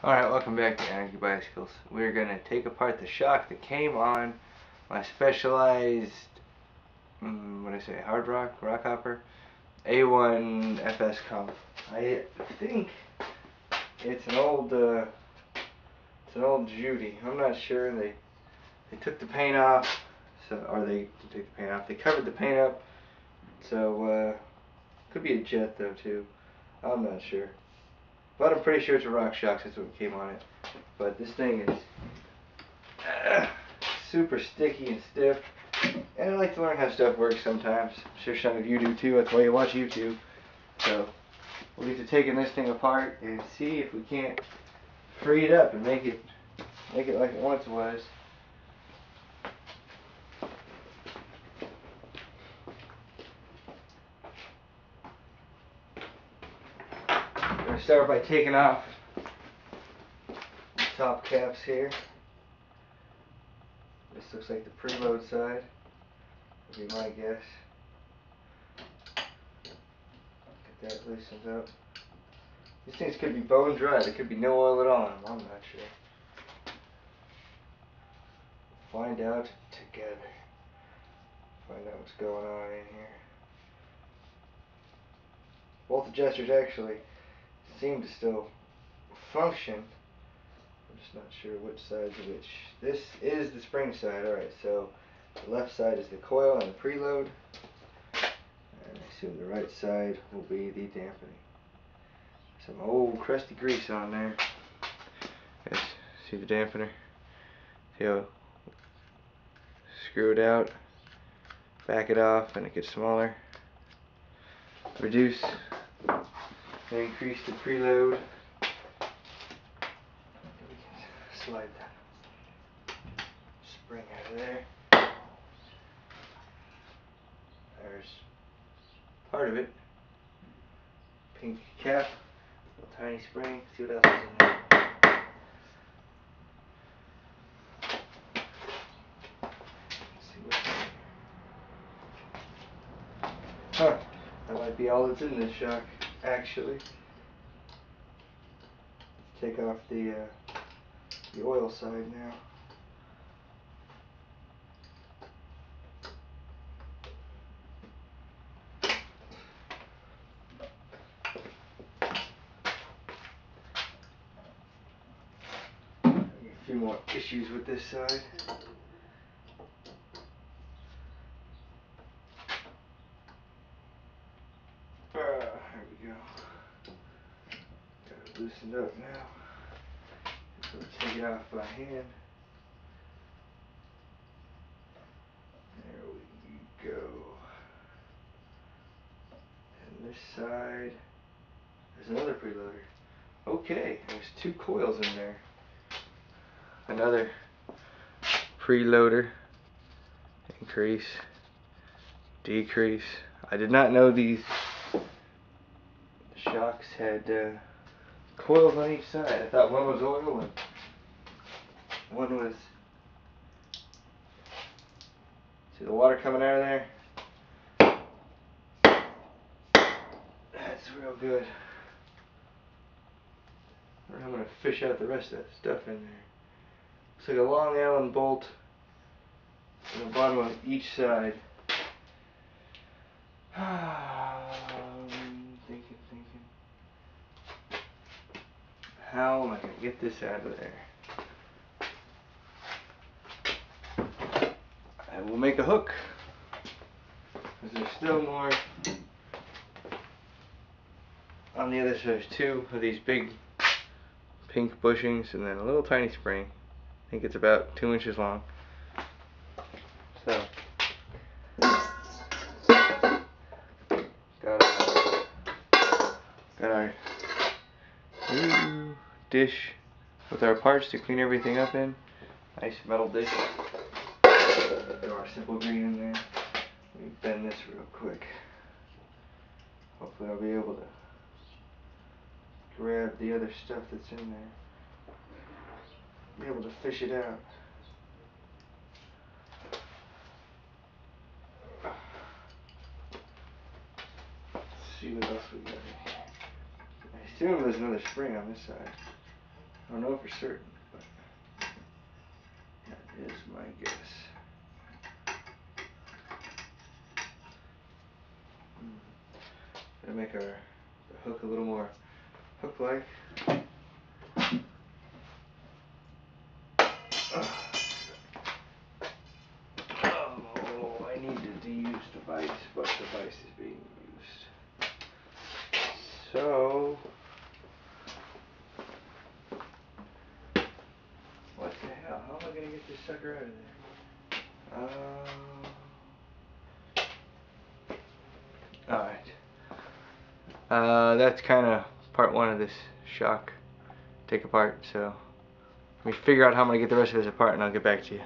Alright, welcome back to Anarchy Bicycles. We're going to take apart the shock that came on my Specialized, hard rock hopper, A1 FS comp. I think it's an old Judy. I'm not sure. They took the paint off, or they took the paint off. They covered the paint up, so could be a Jet though too. I'm not sure. But I'm pretty sure it's a Rock Shox, that's what came on it. But this thing is super sticky and stiff. And I like to learn how stuff works sometimes. I'm sure some of you do too, that's why you watch YouTube. So we'll get to taking this thing apart and see if we can't free it up and make it like it once was. I'm going to start by taking off the top caps here. This looks like the preload side, would be my guess. Get that loosened up. These things could be bone dry, there could be no oil at all on them, I'm not sure. Find out together. Find out what's going on in here. Both adjusters actually seem to still function. I'm just not sure which side's which. This is the spring side, alright, so the left side is the coil and the preload. And I assume the right side will be the dampening. Some old crusty grease on there. Yes, see the dampener? See how screw it out, back it off, and it gets smaller. Reduce and increase the preload. Slide that spring out of there. There's part of it. Pink cap, little tiny spring. See what else is in there. Let's see what's in there. Huh, that might be all that's in this shock, actually. Take off the oil side now. A few more issues with this side. There we go. Got it loosened up now. So let's take it off by hand. There we go. And this side, there's another preloader. Okay, there's two coils in there. Another preloader. Increase, decrease. I did not know these shocks had coils on each side. I thought one was oil and one was... See the water coming out of there? That's real good. I'm going to fish out the rest of that stuff in there. Looks like a long Allen bolt on the bottom of each side. Thinking. How am I going to get this out of there? I will make a hook. Because there's still more on the other side. There's two of these big pink bushings and then a little tiny spring. I think it's about 2 inches long. So got our new dish with our parts to clean everything up in. Nice metal dish. Throw our simple green in there. Let me bend this real quick. Hopefully I'll be able to grab the other stuff that's in there. Be able to fish it out. Let's see what else we got in here. I assume there's another spring on this side. I don't know for certain, but that is my guess. Gonna make the hook a little more hook-like. Oh, I need the de-used device, but the device is being used. So, what the hell? How am I gonna get this sucker out of there? Alright. That's kind of part one of this shock take apart, so let me figure out how I'm gonna get the rest of this apart and I'll get back to you.